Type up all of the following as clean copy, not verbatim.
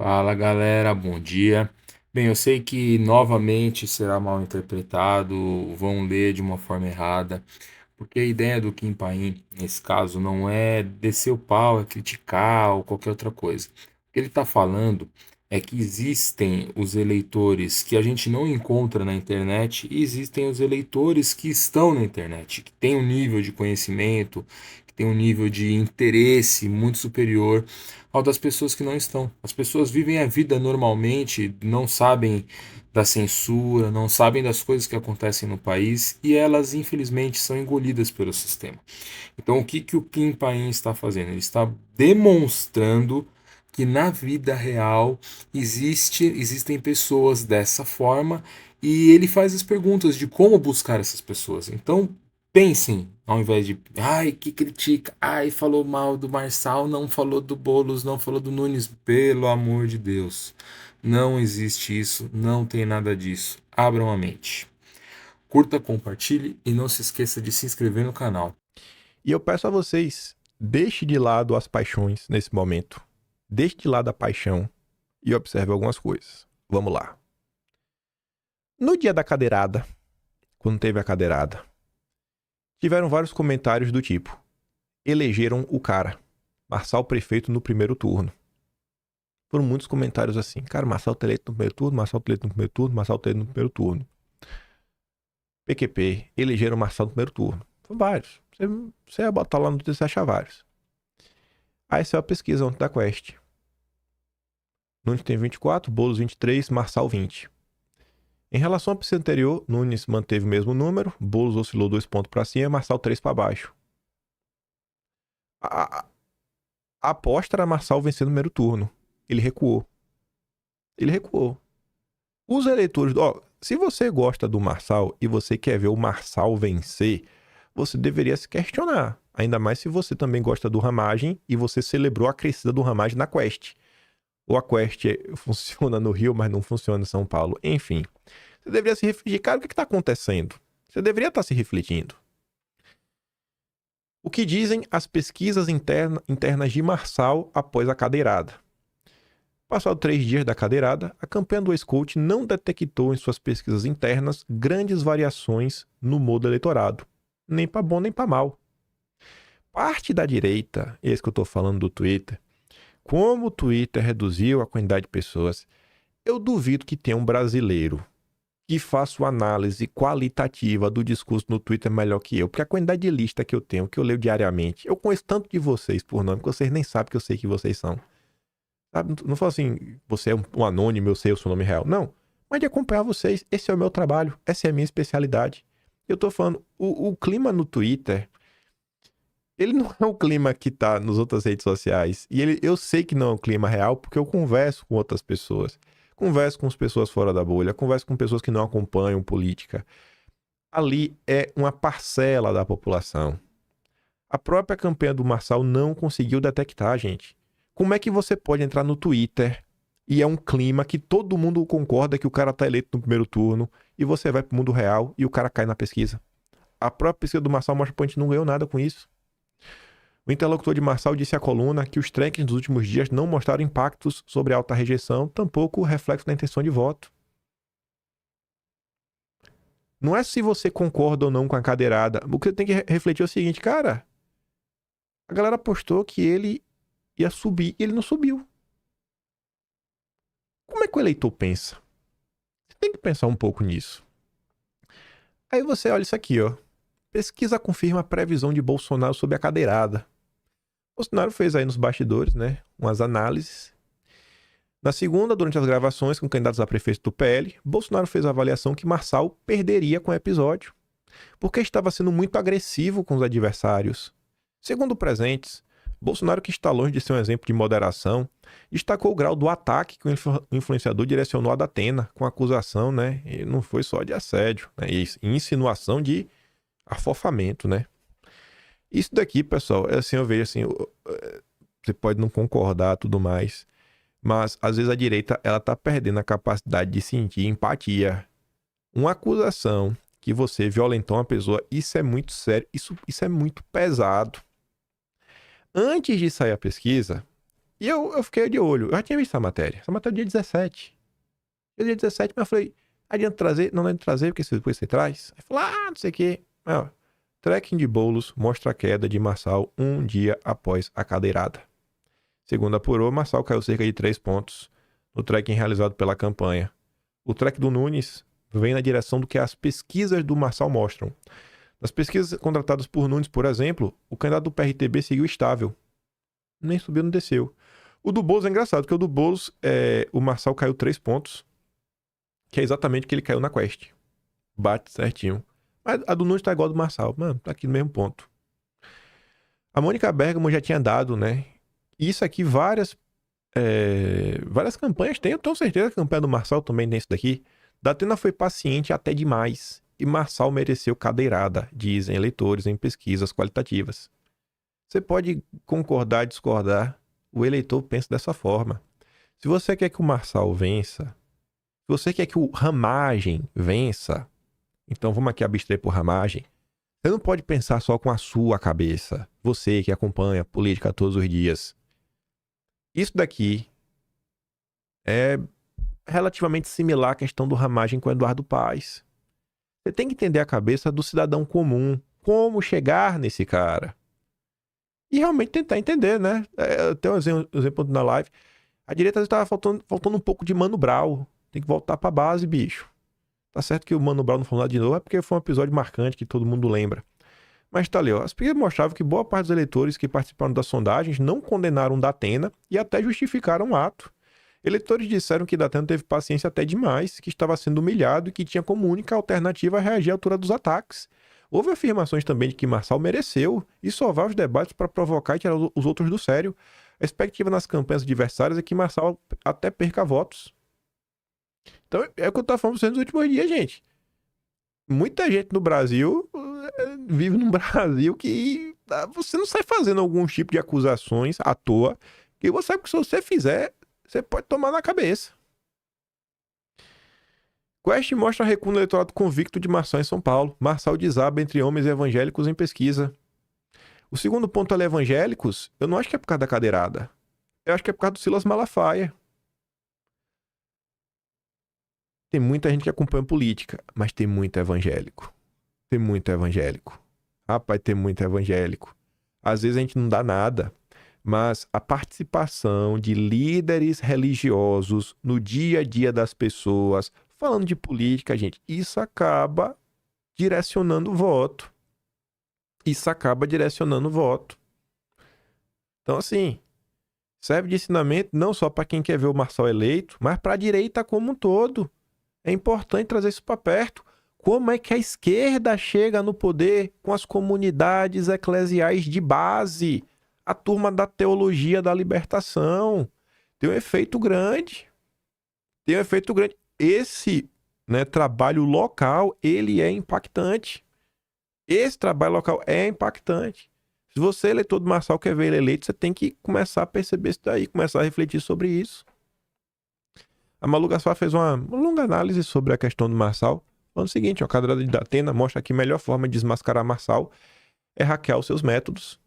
Fala galera, bom dia. Bem, eu sei que novamente será mal interpretado, vão ler de uma forma errada, porque a ideia do Kim Paim, nesse caso, não é descer o pau, é criticar ou qualquer outra coisa. O que ele está falando é que existem os eleitores que a gente não encontra na internet e existem os eleitores que estão na internet, que têm um nível de conhecimento, que têm um nível de interesse muito superior ao das pessoas que não estão. As pessoas vivem a vida normalmente, não sabem da censura, não sabem das coisas que acontecem no país e elas, infelizmente, são engolidas pelo sistema. Então, o que o Kim Paim está fazendo? Ele está demonstrando que na vida real existem pessoas dessa forma e ele faz as perguntas de como buscar essas pessoas. Então, pensem, ao invés de, ai, que critica, ai, falou mal do Marçal, não falou do Boulos, não falou do Nunes, pelo amor de Deus. Não existe isso, não tem nada disso. Abram a mente. Curta, compartilhe e não se esqueça de se inscrever no canal. E eu peço a vocês, deixe de lado as paixões nesse momento. Deixe de lado a paixão e observe algumas coisas. Vamos lá. No dia da cadeirada, quando teve a cadeirada, tiveram vários comentários do tipo: elegeram o cara, Marçal prefeito no primeiro turno. Foram muitos comentários assim: cara, Marçal tá eleito no primeiro turno, Marçal tá eleito no primeiro turno, Marçal tá eleito no primeiro turno. PQP, elegeram Marçal no primeiro turno. Foram vários. Você ia botar lá no Twitter, você acha vários. Aí saiu a pesquisa ontem da Quest. Nunes tem 24, Boulos 23, Marçal 20. Em relação à pesquisa anterior, Nunes manteve o mesmo número, Boulos oscilou 2 pontos para cima, Marçal 3 para baixo. A, a, a aposta era Marçal vencer no primeiro turno. Ele recuou. Ele recuou. Os eleitores... se você gosta do Marçal e você quer ver o Marçal vencer, você deveria se questionar. Ainda mais se você também gosta do Ramagem e você celebrou a crescida do Ramagem na Quest. Ou a Quest funciona no Rio, mas não funciona em São Paulo. Enfim, você deveria se refletir. Cara, o que está acontecendo? Você deveria estar se refletindo. O que dizem as pesquisas internas de Marçal após a cadeirada? Passado 3 dias da cadeirada, a campanha do ex-coach não detectou em suas pesquisas internas grandes variações no modo eleitorado. Nem para bom, nem para mal. Parte da direita, esse que eu estou falando do Twitter, como o Twitter reduziu a quantidade de pessoas, eu duvido que tenha um brasileiro que faça uma análise qualitativa do discurso no Twitter melhor que eu. Porque a quantidade de lista que eu tenho, que eu leio diariamente, eu conheço tanto de vocês por nome que vocês nem sabem que eu sei que vocês são. Sabe? Não falo assim, você é um anônimo, eu sei o seu nome real. Não. Mas de acompanhar vocês, esse é o meu trabalho, essa é a minha especialidade. Eu tô falando, o clima no Twitter, ele não é o clima que tá nas outras redes sociais. E eu sei que não é o clima real porque eu converso com outras pessoas. Converso com as pessoas fora da bolha, converso com pessoas que não acompanham política. Ali é uma parcela da população. A própria campanha do Marçal não conseguiu detectar, gente. Como é que você pode entrar no Twitter e é um clima que todo mundo concorda que o cara tá eleito no primeiro turno e você vai pro mundo real e o cara cai na pesquisa? A própria pesquisa do Marçal mostra que a gente não ganhou nada com isso. O interlocutor de Marçal disse à coluna que os trackings dos últimos dias não mostraram impactos sobre a alta rejeição, tampouco o reflexo da intenção de voto. Não é se você concorda ou não com a cadeirada. O que você tem que refletir é o seguinte, cara. A galera apostou que ele ia subir e ele não subiu. Como é que o eleitor pensa? Você tem que pensar um pouco nisso. Aí você olha isso aqui, ó. Pesquisa confirma a previsão de Bolsonaro sobre a cadeirada. Bolsonaro fez aí nos bastidores, né? Umas análises. Na segunda, durante as gravações com candidatos a prefeito do PL, Bolsonaro fez a avaliação que Marçal perderia com o episódio, porque estava sendo muito agressivo com os adversários. Segundo presentes, Bolsonaro, que está longe de ser um exemplo de moderação, destacou o grau do ataque que o influenciador direcionou a Datena, com acusação, né? E não foi só de assédio, né? E insinuação de afofamento, né? Isso daqui, pessoal, é assim, eu vejo assim, você pode não concordar, tudo mais, mas às vezes a direita, ela tá perdendo a capacidade de sentir empatia. Uma acusação que você violentou uma pessoa, isso é muito sério, isso é muito pesado. Antes de sair a pesquisa, E eu fiquei de olho. Eu já tinha visto essa matéria. Essa matéria é dia 17. Dia 17, mas eu falei, adianta trazer? Não adianta trazer, porque depois você traz. Aí falou, não sei o quê. Ó, trekking de Boulos mostra a queda de Marçal um dia após a cadeirada. Segundo apurou, Marçal caiu cerca de 3 pontos no trekking realizado pela campanha. O trek do Nunes vem na direção do que as pesquisas do Marçal mostram. Nas pesquisas contratadas por Nunes, por exemplo, o candidato do PRTB seguiu estável. Nem subiu, nem desceu. O do Boulos é engraçado, porque o do Boulos, o Marçal caiu 3 pontos, que é exatamente o que ele caiu na Quest. Bate certinho. Mas a do Nunes tá igual a do Marçal. Mano, tá aqui no mesmo ponto. A Mônica Bergamo já tinha dado, né? Isso aqui, várias campanhas tem. Eu tenho certeza que a campanha do Marçal também tem isso daqui. Datena foi paciente até demais. E Marçal mereceu cadeirada, dizem eleitores em pesquisas qualitativas. Você pode concordar, discordar. O eleitor pensa dessa forma. Se você quer que o Marçal vença, se você quer que o Ramagem vença, então vamos aqui abstrair por Ramagem. Você não pode pensar só com a sua cabeça. Você que acompanha a política todos os dias. Isso daqui é relativamente similar à questão do Ramagem com o Eduardo Paes. Você tem que entender a cabeça do cidadão comum. Como chegar nesse cara. E realmente tentar entender, né? Tem um exemplo na live. A direita estava faltando um pouco de Mano Brown. Tem que voltar pra base, bicho. Tá certo que o Mano Brown não falou nada de novo, é porque foi um episódio marcante que todo mundo lembra. Mas tá ali, ó. As pesquisas mostravam que boa parte dos eleitores que participaram das sondagens não condenaram Datena e até justificaram o ato. Eleitores disseram que Datena teve paciência até demais, que estava sendo humilhado e que tinha como única alternativa reagir à altura dos ataques. Houve afirmações também de que Marçal mereceu e sovar os debates para provocar e tirar os outros do sério. A expectativa nas campanhas adversárias é que Marçal até perca votos. Então é o que eu tava falando nos últimos dias, gente. Muita gente no Brasil vive num Brasil que você não sai fazendo algum tipo de acusações à toa, que você sabe que se você fizer, você pode tomar na cabeça. Quest mostra recuo no eleitorado convicto de Marçal em São Paulo. Marçal desaba entre homens evangélicos em pesquisa. O segundo ponto ali, evangélicos, eu não acho que é por causa da cadeirada. Eu acho que é por causa do Silas Malafaia. Tem muita gente que acompanha política, mas tem muito evangélico. Tem muito evangélico. Rapaz, tem muito evangélico. Às vezes a gente não dá nada, mas a participação de líderes religiosos no dia a dia das pessoas, falando de política, gente, isso acaba direcionando o voto. Isso acaba direcionando o voto. Então, assim, serve de ensinamento não só para quem quer ver o Marçal eleito, mas para a direita como um todo. É importante trazer isso para perto. Como é que a esquerda chega no poder com as comunidades eclesiais de base? A turma da teologia da libertação. Tem um efeito grande. Tem um efeito grande. Esse, né, trabalho local, ele é impactante. Esse trabalho local é impactante. Se você, eleitor do Marçal, quer ver ele eleito, você tem que começar a perceber isso daí, começar a refletir sobre isso. A Malu Gaspar fez uma longa análise sobre a questão do Marçal, falando o seguinte, a cadeirada de Datena mostra que a melhor forma de desmascarar Marçal é hackear os seus métodos.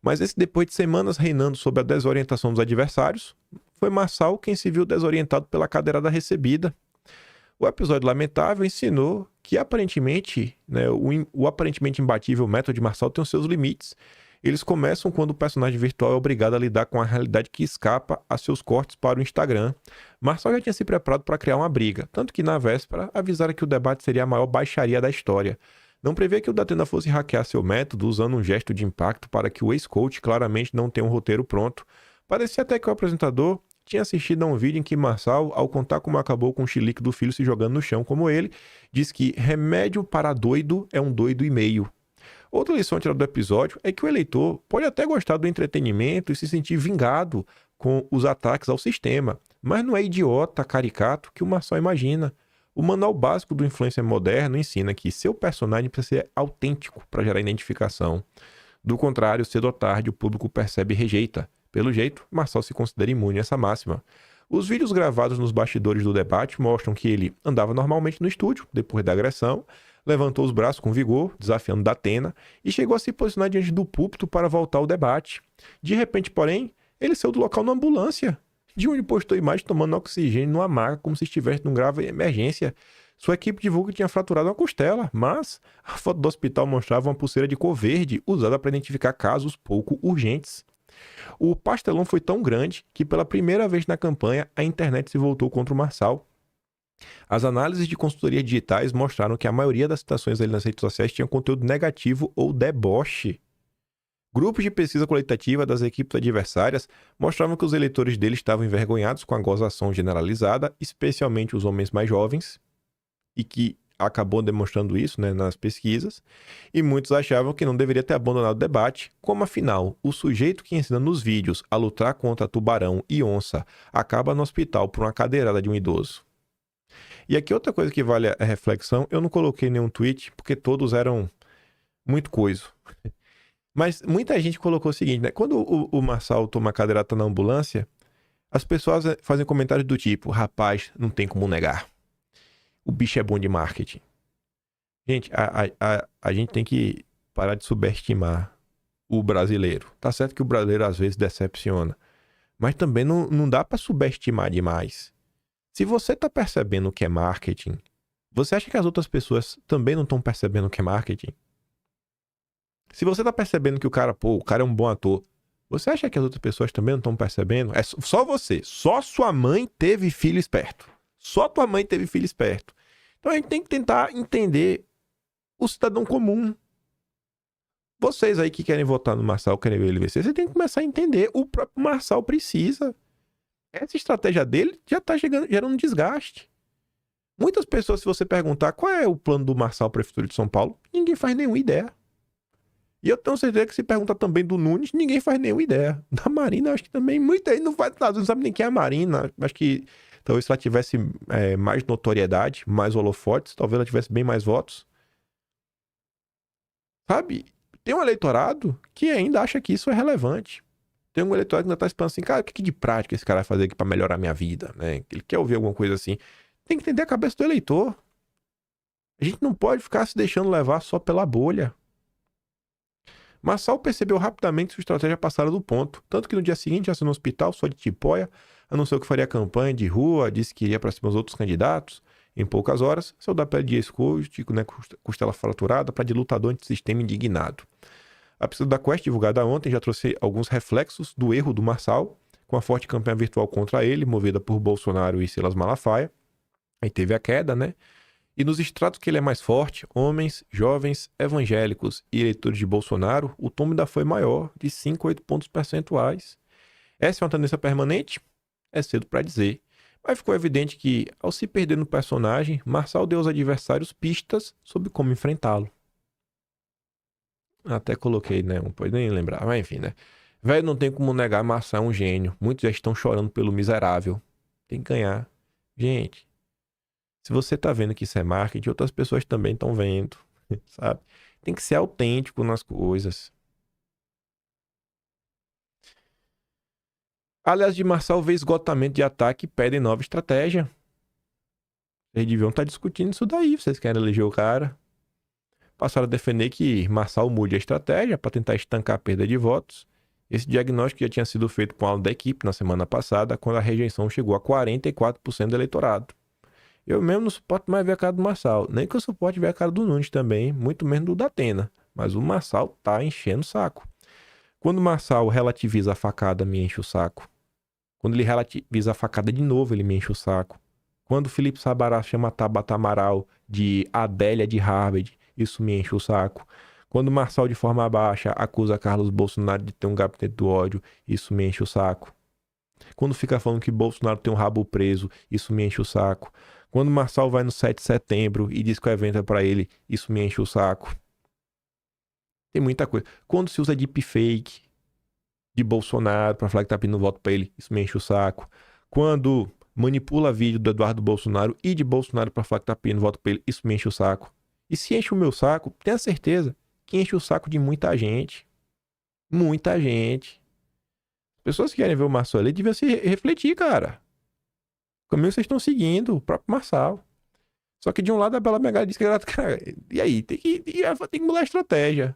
Mas depois de semanas reinando sob a desorientação dos adversários, foi Marçal quem se viu desorientado pela cadeirada recebida. O episódio lamentável ensinou que aparentemente, né, o aparentemente imbatível método de Marçal tem os seus limites. Eles começam quando o personagem virtual é obrigado a lidar com a realidade que escapa a seus cortes para o Instagram. Marçal já tinha se preparado para criar uma briga, tanto que na véspera avisaram que o debate seria a maior baixaria da história. Não prevê que o Datena fosse hackear seu método usando um gesto de impacto para que o ex-coach claramente não tenha um roteiro pronto. Parecia até que o apresentador tinha assistido a um vídeo em que Marçal, ao contar como acabou com o chilique do filho se jogando no chão como ele, diz que remédio para doido é um doido e meio. Outra lição tirada do episódio é que o eleitor pode até gostar do entretenimento e se sentir vingado com os ataques ao sistema, mas não é idiota, caricato que o Marçal imagina. O manual básico do influencer moderno ensina que seu personagem precisa ser autêntico para gerar identificação. Do contrário, cedo ou tarde o público percebe e rejeita. Pelo jeito, Marçal se considera imune a essa máxima. Os vídeos gravados nos bastidores do debate mostram que ele andava normalmente no estúdio, depois da agressão, levantou os braços com vigor, desafiando Datena, e chegou a se posicionar diante do púlpito para voltar ao debate. De repente, porém, Ele saiu do local na ambulância, de onde postou imagem tomando oxigênio numa maca, como se estivesse num grave emergência. Sua equipe divulga que tinha fraturado uma costela, mas a foto do hospital mostrava uma pulseira de cor verde, usada para identificar casos pouco urgentes. O pastelão foi tão grande que, pela primeira vez na campanha, a internet se voltou contra o Marçal. As análises de consultoria digitais mostraram que a maioria das citações dele nas redes sociais tinha conteúdo negativo ou deboche. Grupos de pesquisa qualitativa das equipes adversárias mostravam que os eleitores dele estavam envergonhados com a gozação generalizada, especialmente os homens mais jovens, e que acabou demonstrando isso, né, nas pesquisas, e muitos achavam que não deveria ter abandonado o debate, como afinal, o sujeito que ensina nos vídeos a lutar contra tubarão e onça acaba no hospital por uma cadeirada de um idoso. E aqui outra coisa que vale a reflexão, eu não coloquei nenhum tweet, porque todos eram muito coisa. Mas muita gente colocou o seguinte, né? Quando o Marçal toma a cadeirada na ambulância, as pessoas fazem comentários do tipo, rapaz, não tem como negar. O bicho é bom de marketing. Gente, a gente tem que parar de subestimar o brasileiro. Tá certo que o brasileiro às vezes decepciona, mas também não dá pra subestimar demais. Se você tá percebendo o que é marketing, você acha que as outras pessoas também não estão percebendo o que é marketing? Se você tá percebendo que o cara é um bom ator, você acha que as outras pessoas também não estão percebendo? É só você. Só sua mãe teve filho esperto. Só tua mãe teve filho esperto. Então a gente tem que tentar entender o cidadão comum. Vocês aí que querem votar no Marçal, querem ver ele vencer, você tem que começar a entender. O próprio Marçal precisa. Essa estratégia dele já tá gerando desgaste. Muitas pessoas, se você perguntar qual é o plano do Marçal para a Prefeitura de São Paulo, ninguém faz nenhuma ideia. E eu tenho certeza que se perguntar também do Nunes, ninguém faz nenhuma ideia. Da Marina, acho que também muita gente não sabe nem quem é a Marina. Acho que talvez se ela tivesse mais notoriedade, mais holofotes, talvez ela tivesse bem mais votos. Sabe? Tem um eleitorado que ainda acha que isso é relevante. Tem um eleitorado que ainda tá esperando assim, cara, o que de prática esse cara vai fazer aqui pra melhorar a minha vida, né? Ele quer ouvir alguma coisa assim. Tem que entender a cabeça do eleitor. A gente não pode ficar se deixando levar só pela bolha. Marçal percebeu rapidamente que sua estratégia passara do ponto, tanto que no dia seguinte já saiu no hospital, só de tipóia, anunciou que faria campanha de rua, disse que iria para cima dos outros candidatos. Em poucas horas, saiu da pele de ex-coach, né, costela fraturada, para de lutador antissistema indignado. A pesquisa da Quest, divulgada ontem, já trouxe alguns reflexos do erro do Marçal, com a forte campanha virtual contra ele, movida por Bolsonaro e Silas Malafaia. Aí teve a queda, né? E nos estratos que ele é mais forte, homens, jovens, evangélicos e eleitores de Bolsonaro, o tom ainda foi maior, de 5 a 8 pontos percentuais. Essa é uma tendência permanente? É cedo para dizer. Mas ficou evidente que, ao se perder no personagem, Marçal deu aos adversários pistas sobre como enfrentá-lo. Até coloquei, né? Não pode nem lembrar, mas enfim, né? Velho, não tem como negar, Marçal é um gênio. Muitos já estão chorando pelo miserável. Tem que ganhar. Gente, se você tá vendo que isso é marketing, outras pessoas também estão vendo, sabe? Tem que ser autêntico nas coisas. Aliás, de Marçal vê esgotamento de ataque e pedem nova estratégia. Vocês deviam estar discutindo isso daí, vocês querem eleger o cara. Passaram a defender que Marçal mude a estratégia para tentar estancar a perda de votos. Esse diagnóstico já tinha sido feito com a aula da equipe na semana passada, quando a rejeição chegou a 44% do eleitorado. Eu mesmo não suporto mais ver a cara do Marçal. Nem que eu suporte ver a cara do Nunes também, muito menos do Datena. Mas o Marçal tá enchendo o saco. Quando o Marçal relativiza a facada, me enche o saco. Quando ele relativiza a facada de novo, ele me enche o saco. Quando o Felipe Sabará chama a Tabata Amaral de Adélia de Harvard, isso me enche o saco. Quando o Marçal, de forma baixa, acusa Carlos Bolsonaro de ter um gabinete do ódio, isso me enche o saco. Quando fica falando que Bolsonaro tem um rabo preso, isso me enche o saco. Quando o Marçal vai no 7 de setembro e diz que o evento é pra ele, isso me enche o saco. Tem muita coisa. Quando se usa deepfake de Bolsonaro pra falar que tá pedindo voto pra ele, isso me enche o saco. Quando manipula vídeo do Eduardo Bolsonaro e de Bolsonaro pra falar que tá pedindo voto pra ele, isso me enche o saco. E se enche o meu saco, tenha certeza que enche o saco de muita gente. Muita gente. Pessoas que querem ver o Marçal ali deviam se refletir, cara. O caminho que vocês estão seguindo, o próprio Marçal. Só que de um lado a Bela Megali diz que ela, cara, e aí? Tem que mudar a estratégia.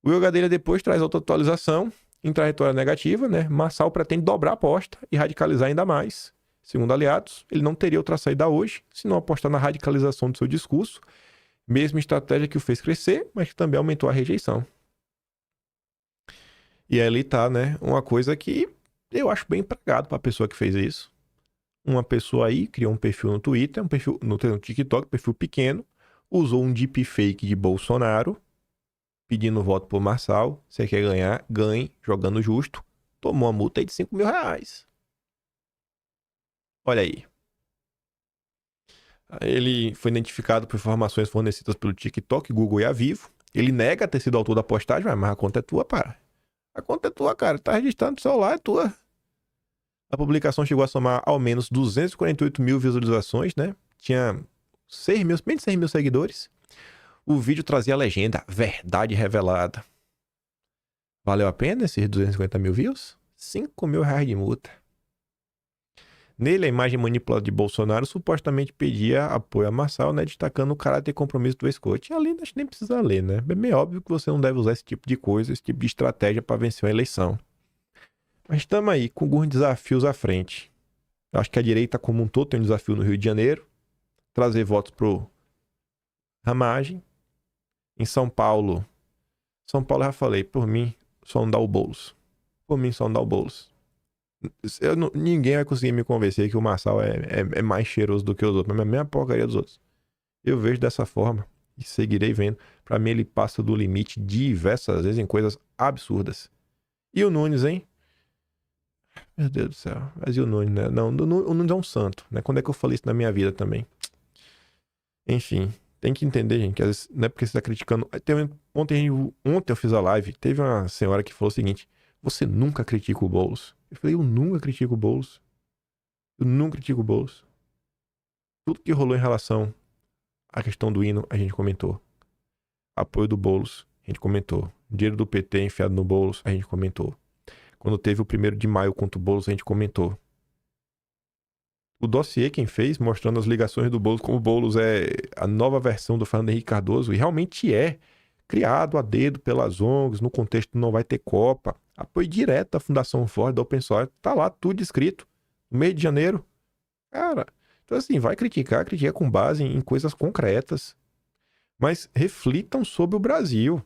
O Yoga dele depois traz outra atualização. Em trajetória negativa, né, Marçal pretende dobrar a aposta e radicalizar ainda mais. Segundo aliados, ele não teria outra saída hoje se não apostar na radicalização do seu discurso, mesma estratégia que o fez crescer, mas que também aumentou a rejeição. E aí ali tá, né, uma coisa que eu acho bem empregado para a pessoa que fez isso. Uma pessoa aí criou um perfil no Twitter, um perfil no TikTok, perfil pequeno, usou um deepfake de Bolsonaro, pedindo voto por Marçal. Você quer ganhar? Ganhe, jogando justo. Tomou uma multa aí de 5 mil reais. Olha aí. Ele foi identificado por informações fornecidas pelo TikTok, Google e a Vivo. Ele nega ter sido autor da postagem, mas a conta é tua, para. A conta é tua, cara. Tá registrado no celular, é tua. A publicação chegou a somar ao menos 248 mil visualizações, né? Tinha 6 mil, bem de 6 mil seguidores. O vídeo trazia a legenda Verdade Revelada. Valeu a pena esses 250 mil views? 5 mil reais de multa. Nele, a imagem manipulada de Bolsonaro supostamente pedia apoio a Marçal, né? Destacando o caráter e compromisso do ex-coach. E ali a gente nem precisa ler, né? É meio óbvio que você não deve usar esse tipo de coisa, esse tipo de estratégia para vencer uma eleição. Mas estamos aí com alguns desafios à frente. Eu acho que a direita como um todo tem um desafio no Rio de Janeiro. Trazer votos pro Ramagem. Em São Paulo, eu já falei, por mim, só não dá o Boulos. Por mim, só não dá o Boulos. Ninguém vai conseguir me convencer que o Marçal é mais cheiroso do que os outros, mas é a mesma porcaria dos outros. Eu vejo dessa forma e seguirei vendo. Pra mim, ele passa do limite diversas vezes em coisas absurdas. E o Nunes, hein? Meu Deus do céu. Mas e o Nunes, né? Não, o Nunes é um santo, né? Quando é que eu falei isso na minha vida também? Enfim, tem que entender, gente, que às vezes não é porque você tá criticando. Ontem eu fiz a live, teve uma senhora que falou o seguinte: você nunca critica o Boulos. Eu falei, eu nunca critico o Boulos. Eu nunca critico o Boulos. Tudo que rolou em relação à questão do hino, a gente comentou. Apoio do Boulos, a gente comentou. Dinheiro do PT enfiado no Boulos, a gente comentou. Quando teve o 1º de maio contra o Boulos, a gente comentou. O dossiê quem fez, mostrando as ligações do Boulos, como o Boulos é a nova versão do Fernando Henrique Cardoso, e realmente é criado a dedo pelas ONGs, no contexto não vai ter Copa. Apoio direto da Fundação Ford, da Open Source, tá lá tudo escrito, no mês de janeiro. Cara, então assim, vai criticar com base em coisas concretas. Mas reflitam sobre o Brasil.